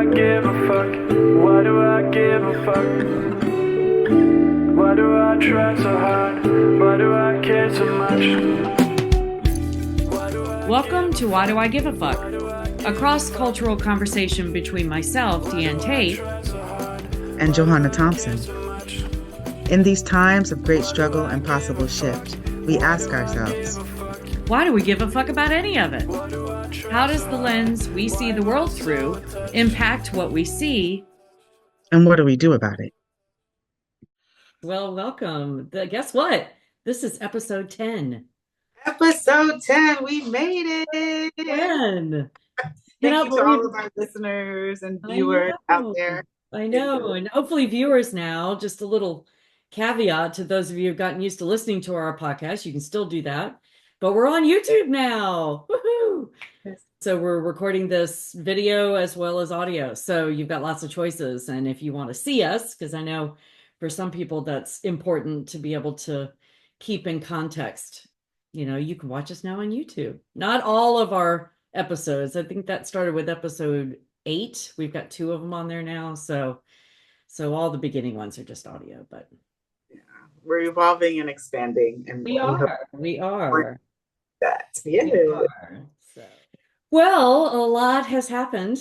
I give a fuck? Why do I give a fuck? Why do I try so hard? Why do I care so much? Welcome to Why Do I Give a Fuck? A cross-cultural conversation between myself, Diane Tate, and Johanna Thompson. In these times of great struggle and possible shift, we ask ourselves, why do we give a fuck about any of it? How does the lens we see the world through impact what we see? And what do we do about it? Well, welcome. Guess what? This is episode 10. Episode 10, we made it. 10. Thank you to all of our listeners and viewers out there. I know. And hopefully viewers now, just a little caveat to those of you who've gotten used to listening to our podcast, you can still do that. But we're on YouTube now. Woohoo! Yes. So we're recording this video as well as audio. So you've got lots of choices. And if you want to see us, because I know for some people that's important to be able to keep in context, you know, you can watch us now on YouTube. Not all of our episodes. I think that started with episode 8. We've got 2 of them on there now. So all the beginning ones are just audio, but yeah, we're evolving and expanding. And we are. That. Yeah. So. Well, a lot has happened.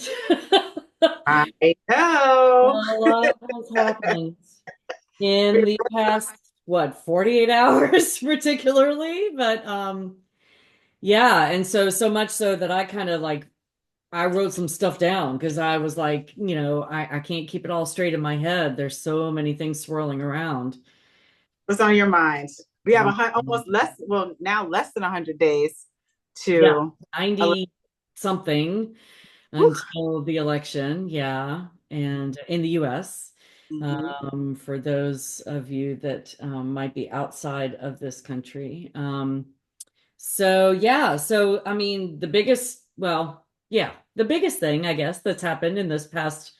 I know. A lot has happened in the past, 48 hours particularly, but yeah, and so much so that I kind of I wrote some stuff down because I was like, you know, I can't keep it all straight in my head. There's so many things swirling around. What's on your mind? We have now less than 100 days to 90 something until the election. Yeah. And in the US, for those of you that might be outside of this country. So I mean, the biggest thing, I guess, that's happened in this past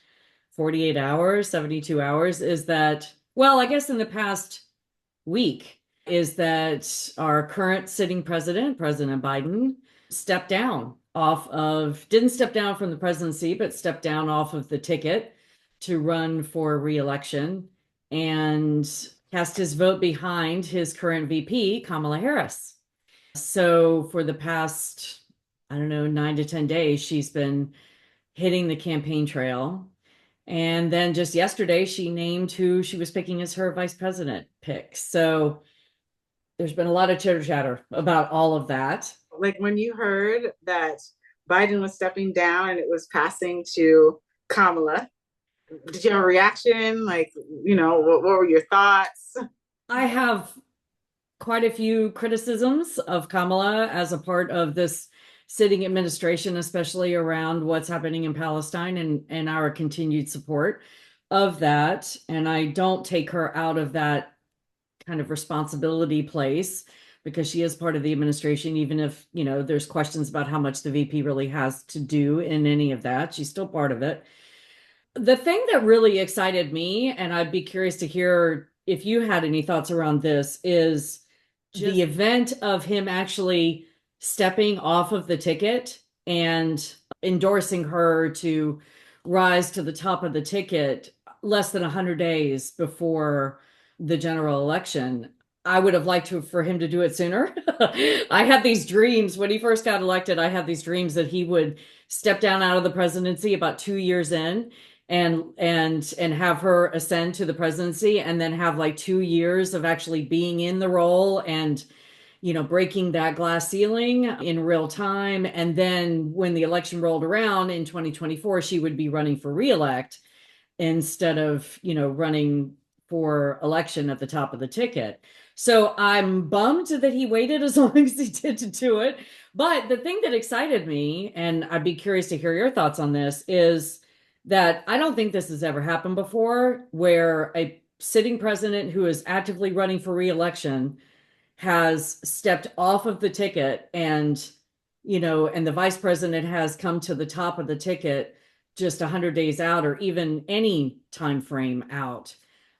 48 hours, 72 hours is that, well, I guess in the past week, is that our current sitting president, President Biden, didn't step down from the presidency, but stepped down off of the ticket to run for re-election and cast his vote behind his current VP, Kamala Harris. So for the past, 9 to 10 days, she's been hitting the campaign trail. And then just yesterday, she named who she was picking as her vice president pick. So there's been a lot of chitter chatter about all of that. Like when you heard that Biden was stepping down and it was passing to Kamala, did you have a reaction? Like, you know, what were your thoughts? I have quite a few criticisms of Kamala as a part of this sitting administration, especially around what's happening in Palestine and our continued support of that. And I don't take her out of that kind of responsibility place because she is part of the administration, even if, you know, there's questions about how much the VP really has to do in any of that. She's still part of it. The thing that really excited me, and I'd be curious to hear if you had any thoughts around this, is the event of him actually stepping off of the ticket and endorsing her to rise to the top of the ticket less than 100 days before the general election. I would have liked for him to do it sooner. I had these dreams when he first got elected. I had these dreams that he would step down out of the presidency about 2 years in and have her ascend to the presidency and then have like 2 years of actually being in the role and, you know, breaking that glass ceiling in real time. And then when the election rolled around in 2024, she would be running for reelect instead of, you know, running for election at the top of the ticket. So I'm bummed that he waited as long as he did to do it. But the thing that excited me, and I'd be curious to hear your thoughts on this, is that I don't think this has ever happened before, where a sitting president who is actively running for re-election has stepped off of the ticket and, you know, and the vice president has come to the top of the ticket just 100 days out or even any time frame out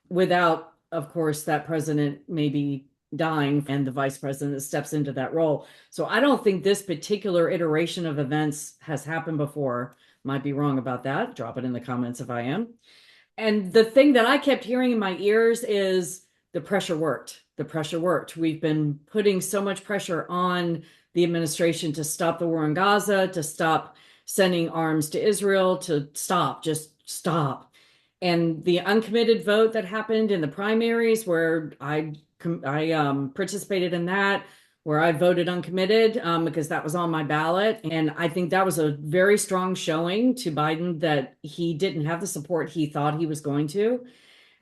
without, of course, that president maybe dying and the vice president steps into that role. So I don't think this particular iteration of events has happened before. Might be wrong about that. Drop it in the comments if I am. And the thing that I kept hearing in my ears is the pressure worked. The pressure worked. We've been putting so much pressure on the administration to stop the war in Gaza, to stop sending arms to Israel, to stop, just stop. And the uncommitted vote that happened in the primaries, where I participated in that, where I voted uncommitted because that was on my ballot. And I think that was a very strong showing to Biden that he didn't have the support he thought he was going to.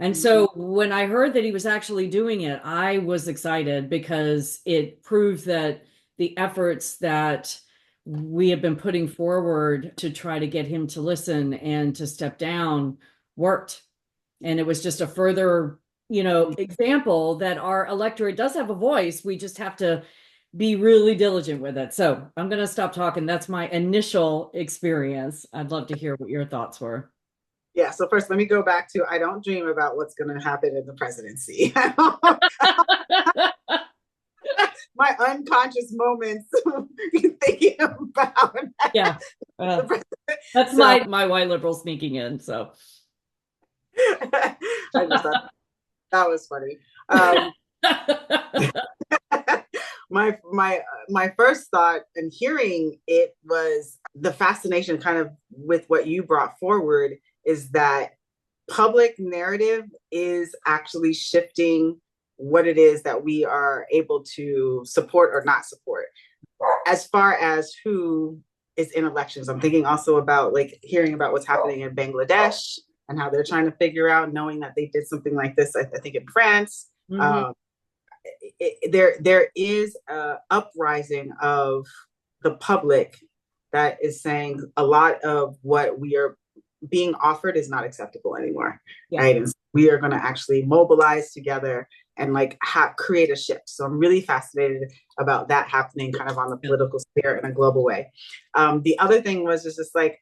And so when I heard that he was actually doing it, I was excited because it proved that the efforts that we have been putting forward to try to get him to listen and to step down worked. And it was just a further, example that our electorate does have a voice. We just have to be really diligent with it. So I'm going to stop talking. That's my initial experience. I'd love to hear what your thoughts were. Yeah, so first, let me go back to I don't dream about what's going to happen in the presidency. My unconscious moments thinking about yeah, that's my white liberal sneaking in. So I just thought that was funny. My first thought and hearing it was the fascination kind of with what you brought forward is that public narrative is actually shifting what it is that we are able to support or not support. As far as who is in elections, I'm thinking also about like hearing about what's happening in Bangladesh and how they're trying to figure out, knowing that they did something like this, I think in France. Mm-hmm. There is an uprising of the public that is saying a lot of what we are being offered is not acceptable anymore, right? And so we are going to actually mobilize together and like create a shift. So I'm really fascinated about that happening kind of on the political sphere in a global way. The other thing was just like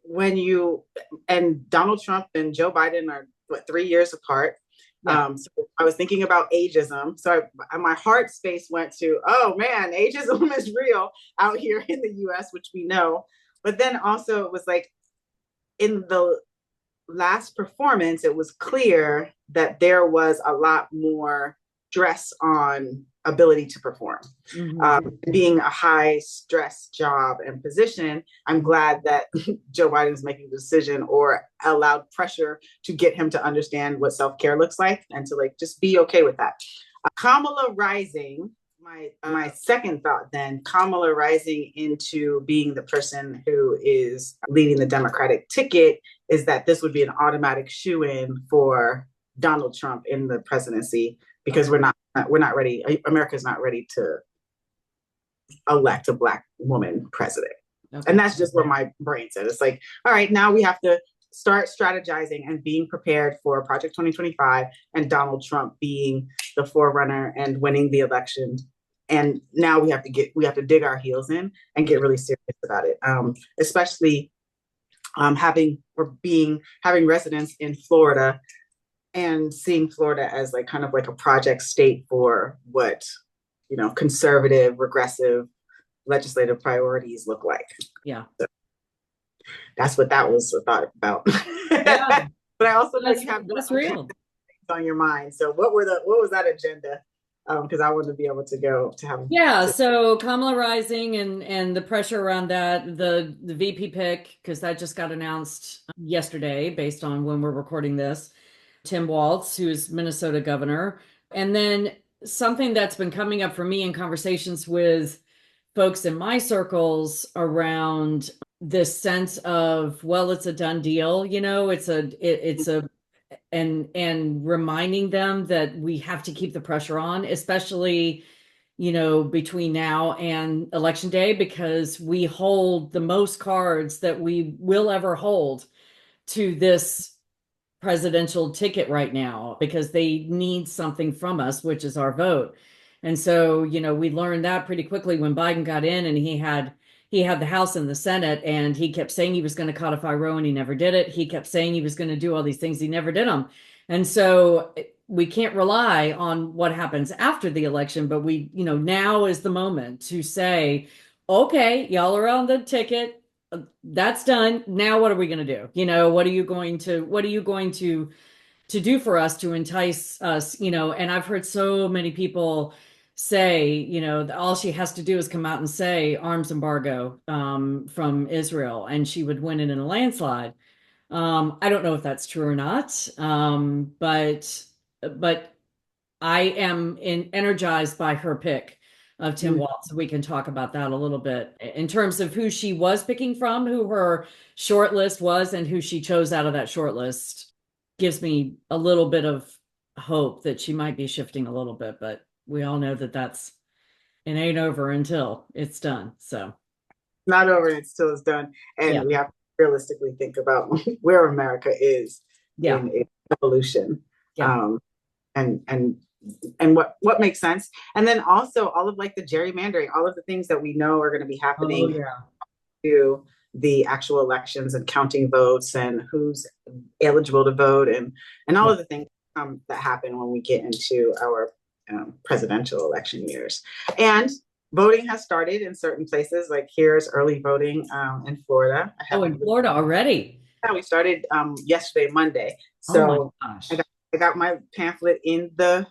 when you and Donald Trump and Joe Biden are 3 years apart. So I was thinking about ageism. So my heart space went to, oh man, ageism is real out here in the US, which we know. But then also it was like in the last performance, it was clear that there was a lot more stress on ability to perform. Mm-hmm. Being a high stress job and position, I'm glad that Joe Biden's making the decision or allowed pressure to get him to understand what self-care looks like and to like just be okay with that. Kamala rising, my second thought then, Kamala rising into being the person who is leading the Democratic ticket is that this would be an automatic shoo-in for Donald Trump in the presidency because we're not ready. America's not ready to elect a Black woman president. Okay. And that's just where my brain said. It's like, all right, now we have to start strategizing and being prepared for Project 2025 and Donald Trump being the forerunner and winning the election. And now we have to dig our heels in and get really serious about it. Especially having residents in Florida and seeing Florida as like kind of like a project state for what, conservative, regressive legislative priorities look like. Yeah. So that's what that was a thought about. Yeah. But I also know you have that's real on your mind. So what was that agenda? Because I want to be able to go to have so Kamala rising and the pressure around that, the VP pick, because that just got announced yesterday based on when we're recording this, Tim Walz, who's Minnesota governor. And then something that's been coming up for me in conversations with folks in my circles around this sense of, well, it's a done deal, and reminding them that we have to keep the pressure on, especially, between now and election day, because we hold the most cards that we will ever hold to this presidential ticket right now, because they need something from us, which is our vote. And so, we learned that pretty quickly when Biden got in and he had the House and the Senate, and he kept saying he was going to codify Roe and he never did it. He kept saying he was going to do all these things. He never did them. And so we can't rely on what happens after the election, but now is the moment to say, okay, y'all are on the ticket. that's done. Now what are we going to do? What are you going to do for us to entice us? And I've heard so many people say, all she has to do is come out and say arms embargo from Israel, and she would win it in a landslide. I don't know if that's true or not, but I am energized by her pick of Tim Mm. Walz. We can talk about that a little bit in terms of who she was picking from, who her short list was, and who she chose out of that short list. Gives me a little bit of hope that she might be shifting a little bit, but we all know that it ain't over until it's done. So, Not over and it still is done. yeah, And we have to realistically think about where America is yeah, in its evolution. yeah. Um, and and what makes sense. And then also all of like the gerrymandering, all of the things that we know are going to be Oh, happening yeah. to the actual elections and counting votes and who's eligible to vote and all Yeah. of the things that happen when we get into our presidential election years. And voting has started in certain places, like here's early voting in Florida. I Oh, haven't in even, Florida already. yeah, we started yesterday, Monday. Oh my So gosh. I got my pamphlet in the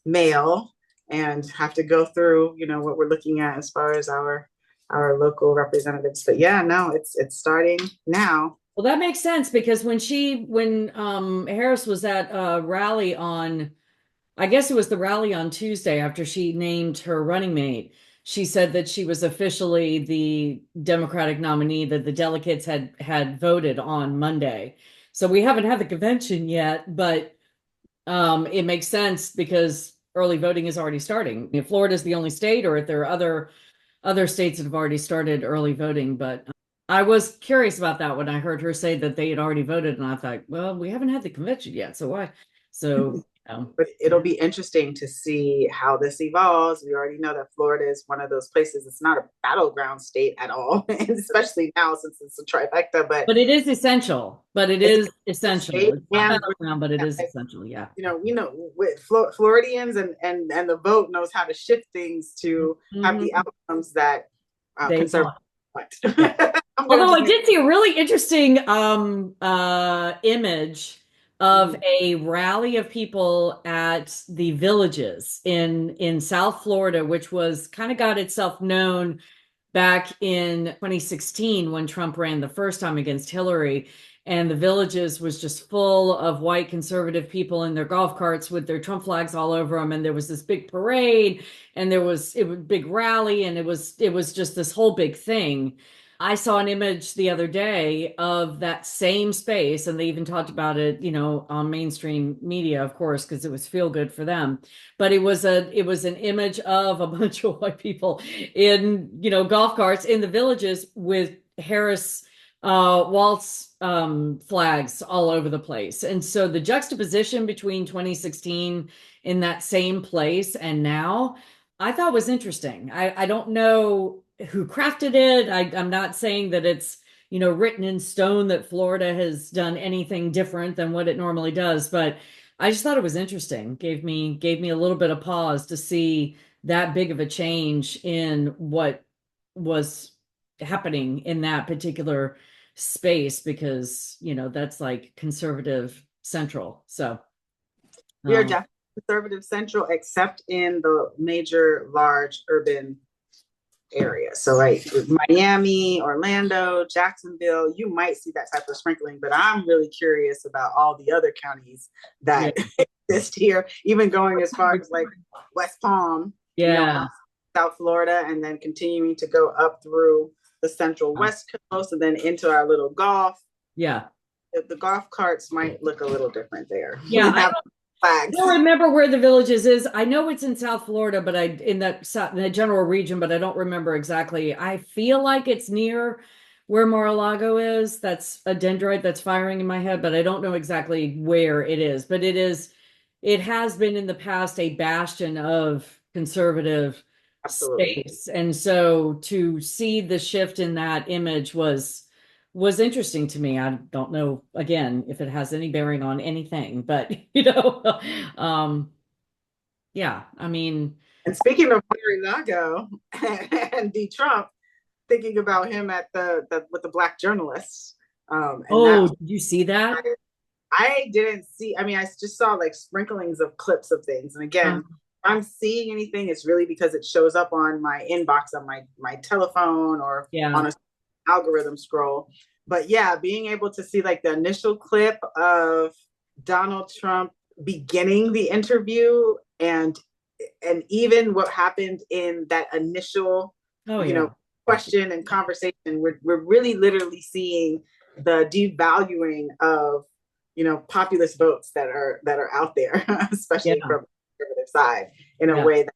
mail and have to go through, what we're looking at as far as our local representatives. But yeah, no, it's starting now. Well, that makes sense because when Harris was at a rally on, I guess it was the rally on Tuesday after she named her running mate, she said that she was officially the Democratic nominee that the delegates had voted on Monday. So we haven't had the convention yet, but it makes sense because early voting is already starting. If Florida is the only state, or if there are other states that have already started early voting, but I was curious about that when I heard her say that they had already voted, and I thought, well, we haven't had the convention yet, so why? So, But it'll be interesting to see how this evolves. We already know that Florida is one of those places. It's not a battleground state at all, and especially now since it's a trifecta. But but it is essential. But it it's is a essential. state, It's not and battleground, but it is essential. Yeah. we know with Floridians and the vote knows how to shift things to have the Mhm. outcomes that They conservatives want. want. Yeah. I'm gonna Although just I make did see a really interesting image of Mhm. a rally of people at the Villages in South Florida, which was kind of got itself known back in 2016 when Trump ran the first time against Hillary. And the Villages was just full of white conservative people in their golf carts with their Trump flags all over them. And there was this big parade, and it was a big rally, and it was just this whole big thing. I saw an image the other day of that same space, and they even talked about it, on mainstream media, of course, because it was feel good for them. But it was an image of a bunch of white people in, golf carts in the Villages with Harris Waltz flags all over the place. And so the juxtaposition between 2016 in that same place and now, I thought was interesting. I don't know who crafted it. I'm not saying that it's, written in stone that Florida has done anything different than what it normally does, but I just thought it was interesting. Gave me a little bit of pause to see that big of a change in what was happening in that particular space because, that's like conservative central. So, We are um, definitely conservative central, except in the major large urban areas. So like Miami, Orlando, Jacksonville, you might see that type of sprinkling, but I'm really curious about all the other counties yeah, that exist here, even going as far as like West Palm, yeah, South Florida, and then continuing to go up through the central West Coast and then into our little Gulf. yeah. The golf carts might look a little different there. Yeah, I Have flags. don't remember where the Villages is. I know it's in South Florida, but in the general region, but I don't remember exactly. I feel like it's near where Mar-a-Lago is. That's a dendrite that's firing in my head, but I don't know exactly where it is. But it has been in the past a bastion of conservative Absolutely. space. And so to see the shift in that image was interesting to me. I don't know again if it has any bearing on anything, but um yeah, I mean, And speaking of Mar-a-Lago and D. Trump, thinking about him at the with the black journalists. And Oh, that did you see that? I didn't see. I mean, I just saw like sprinklings of clips of things. And again, Uh, if I'm seeing anything, it's really because it shows up on my inbox on my telephone or yeah. on a algorithm scroll. But yeah, being able to see like the initial clip of Donald Trump beginning the interview and even what happened in that initial, Oh, you yeah. know, question and conversation, we're really literally seeing the devaluing of, you know, populist votes that are out there, Yeah. especially from the conservative side, in a Yeah. way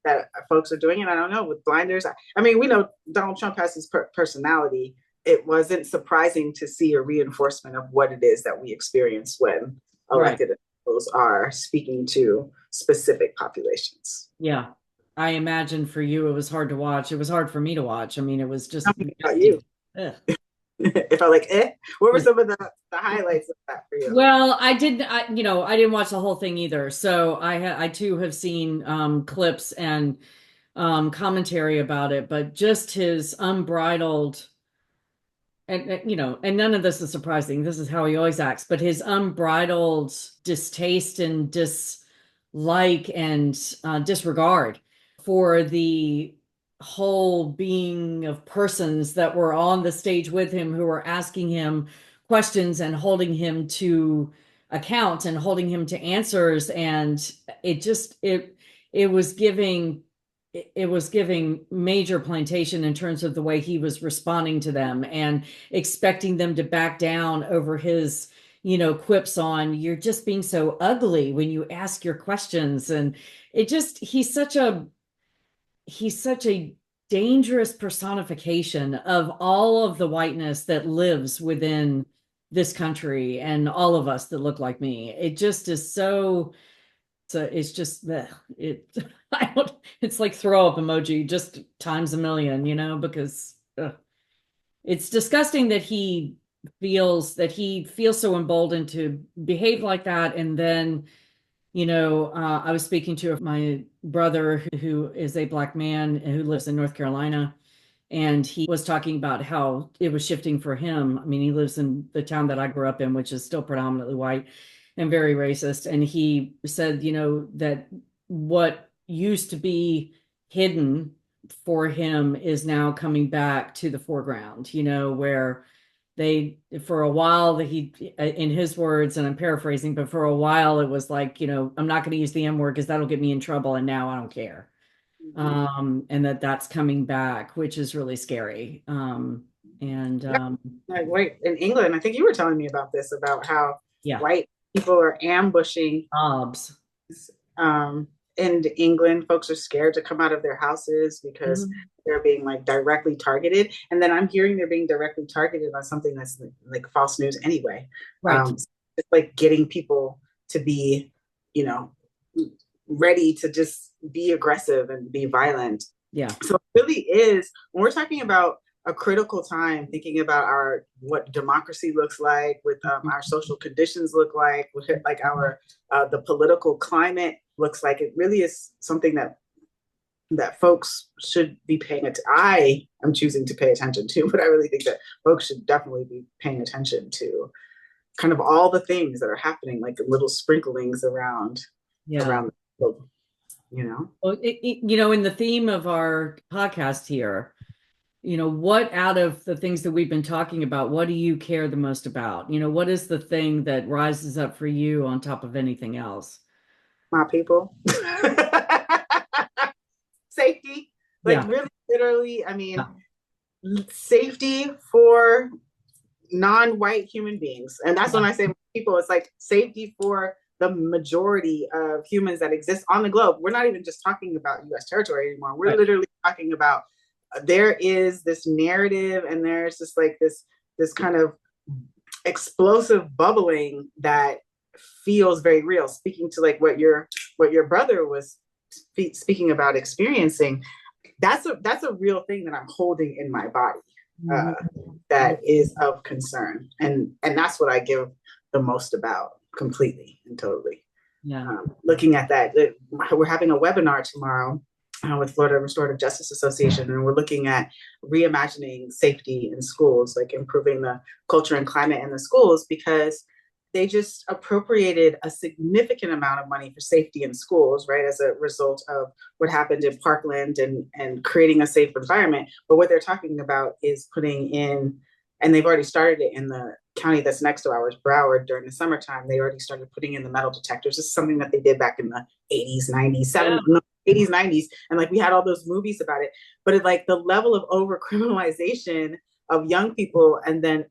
that folks are doing. And I don't know, with blinders. I mean, we know Donald Trump has his personality. It wasn't surprising to see a reinforcement of what it is that we experience when Right. elected officials are speaking to specific populations. Yeah. I imagine for you it was hard to watch. It was hard for me to watch. I mean, it was Tell just me about you. ugh. If I like, what were some of the highlights of that for you? Well, I didn't watch the whole thing either. So I too have seen clips and commentary about it, but just his unbridled and none of this is surprising. This is how he always acts, but his unbridled distaste and dislike and disregard for the whole being of persons that were on the stage with him who were asking him questions and holding him to account and holding him to answers. And it was giving it was giving major plantation in terms of the way he was responding to them and expecting them to back down over his, quips on you're just being so ugly when you ask your questions. And it just he's such a dangerous personification of all of the whiteness that lives within this country and all of us that look like me. It just is so it's just it I don't it's like throw up emoji just times a million, because it's disgusting that he feels so emboldened to behave like that. And then, I was speaking to my brother who is a black man who lives in North Carolina, and he was talking about how it was shifting for him. I mean, he lives in the town that I grew up in, which is still predominantly white and very racist. And he said, that what used to be hidden for him is now coming back to the foreground, where they, for a while, that he, in his words, and I'm paraphrasing, but for a while it was like, I'm not going to use the M word because that'll get me in trouble. And now I don't care. And that's coming back, which is really scary. And Like, wait, in England, I think you were telling me about this, about how yeah, white people are ambushing jobs. in England. Folks are scared to come out of their houses because they're being like directly targeted. And then I'm hearing they're being directly targeted on something that's like false news anyway. Right. It's like getting people to be, you know, ready to just be aggressive and be violent. Yeah. So it really is, when we're talking about a critical time, thinking about what democracy looks like, with our social conditions look like our the political climate looks like, it really is something that folks should be paying attention. I am choosing to pay attention to, but I really think that folks should definitely be paying attention to kind of all the things that are happening, like little sprinklings around the globe, Well, in the theme of our podcast here, what out of the things that we've been talking about, what do you care the most about? What is the thing that rises up for you on top of anything else? My people. Safety, like really literally, I mean, safety for non-white human beings. And that's when I say people, it's like safety for the majority of humans that exist on the globe. We're not even just talking about US territory anymore. We're literally talking about, there is this narrative, and there's just like this kind of explosive bubbling that feels very real. Speaking to like what your brother was speaking about experiencing, that's a real thing that I'm holding in my body, that is of concern, and that's what I give the most about, completely and totally. Looking at that, we're having a webinar tomorrow with Florida Restorative Justice Association, and we're looking at reimagining safety in schools, like improving the culture and climate in the schools, because they just appropriated a significant amount of money for safety in schools, right, as a result of what happened in Parkland and creating a safe environment. But what they're talking about is putting in, and they've already started it in the county that's next to ours, Broward, during the summertime. They already started putting in the metal detectors. This is something that they did back in the 80s, 90s, 70s, no, 80s, 90s. And like we had all those movies about it. But it, like the level of over criminalization of young people, and then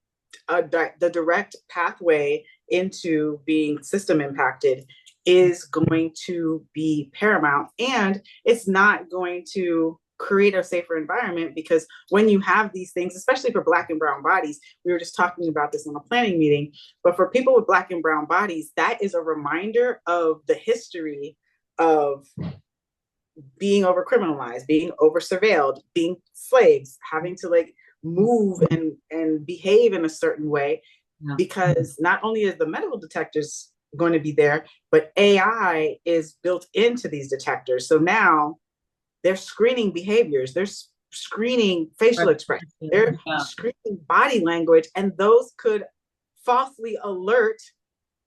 the direct pathway into being system impacted is going to be paramount. And it's not going to create a safer environment, because when you have these things, especially for Black and brown bodies, we were just talking about this in a planning meeting, but for people with Black and brown bodies, that is a reminder of the history of being over criminalized, being over surveilled, being slaves, having to like move and behave in a certain way. Yeah. Because not only is the metal detectors going to be there, but AI is built into these detectors. So now they're screening behaviors, they're screening facial expression, they're screening body language, and those could falsely alert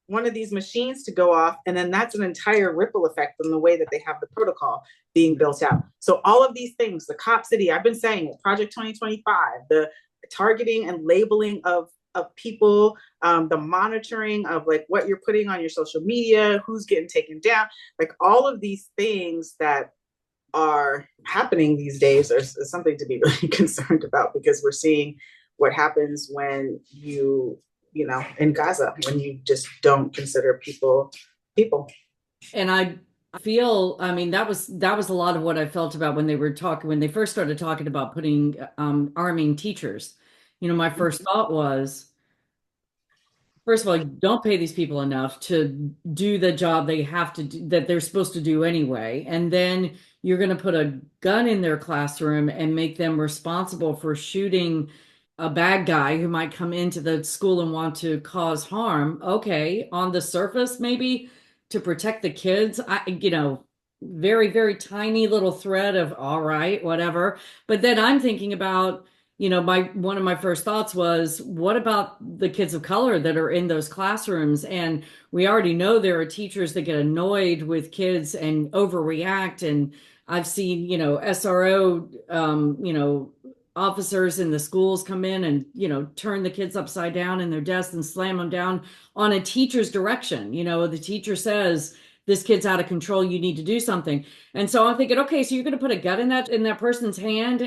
one of these machines to go off. And then that's an entire ripple effect on the way that they have the protocol being built out. So all of these things, the Cop City, I've been saying it, Project 2025, the targeting and labeling of people, the monitoring of like what you're putting on your social media, who's getting taken down, like all of these things that are happening these days are something to be really concerned about, because we're seeing what happens when you know, in Gaza, when you just don't consider people. And I feel, I mean, that was a lot of what I felt about when they first started talking about putting arming teachers. You know, my first thought was, first of all, you don't pay these people enough to do the job they have to do, that they're supposed to do anyway. And then you're going to put a gun in their classroom and make them responsible for shooting a bad guy who might come into the school and want to cause harm. Okay, on the surface, maybe to protect the kids, very, very tiny little thread of all right, whatever. But then I'm thinking about, one of my first thoughts was, what about the kids of color that are in those classrooms? And we already know there are teachers that get annoyed with kids and overreact. And I've seen, SRO, officers in the schools come in and, turn the kids upside down in their desks and slam them down on a teacher's direction. The teacher says, this kid's out of control, you need to do something. And so I'm thinking, okay, so you're going to put a gun in that person's hand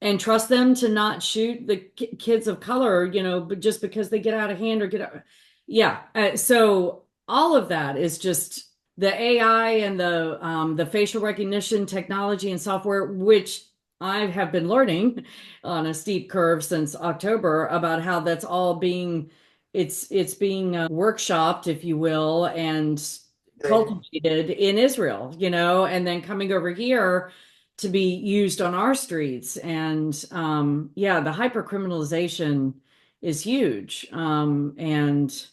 and trust them to not shoot the kids of color, but just because they get out of hand or get out. Yeah. So all of that is just the AI and the facial recognition technology and software, which I have been learning on a steep curve since October about how that's all being, it's being workshopped, if you will, and cultivated in Israel, and then coming over here to be used on our streets. And the hypercriminalization is huge. And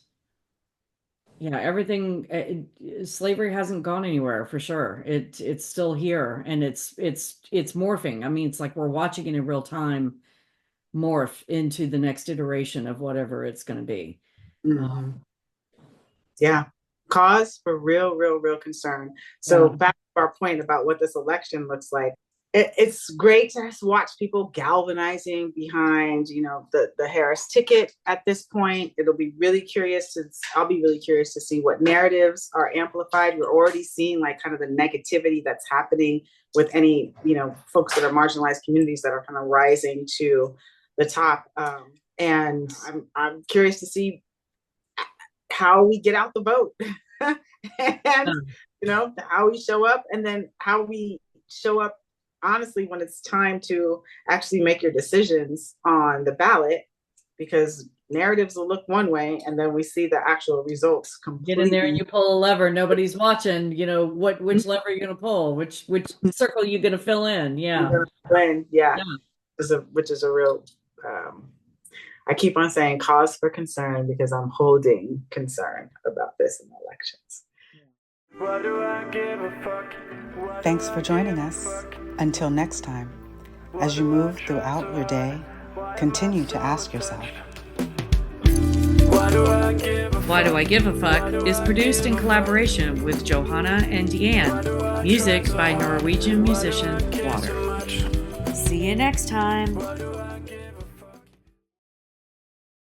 everything, slavery hasn't gone anywhere for sure. It's still here, and it's morphing. I mean, it's like we're watching it in real time morph into the next iteration of whatever it's going to be. Mm-hmm. Yeah. Cause for real concern. So back to our point about what this election looks like, it's great to watch people galvanizing behind, the Harris ticket at this point. I'll be really curious to see what narratives are amplified. We're already seeing like kind of the negativity that's happening with any, folks that are marginalized communities that are kind of rising to the top. And I'm curious to see how we get out the vote and how we show up, and then how we show up honestly when it's time to actually make your decisions on the ballot, because narratives will look one way and then we see the actual results completely. Get in there and you pull a lever, nobody's watching, which lever you're going to pull, which circle you're going to fill in. Which is a real I keep on saying cause for concern, because I'm holding concern about this in the elections. Why do I give a fuck? Why do Thanks for I joining give a us. fuck? Until next time, as you move throughout your day, continue to ask yourself, Why do I give a Why Do I Give a Fuck is produced in collaboration with Johanna and Diane. Music by Norwegian musician Water. See you next time.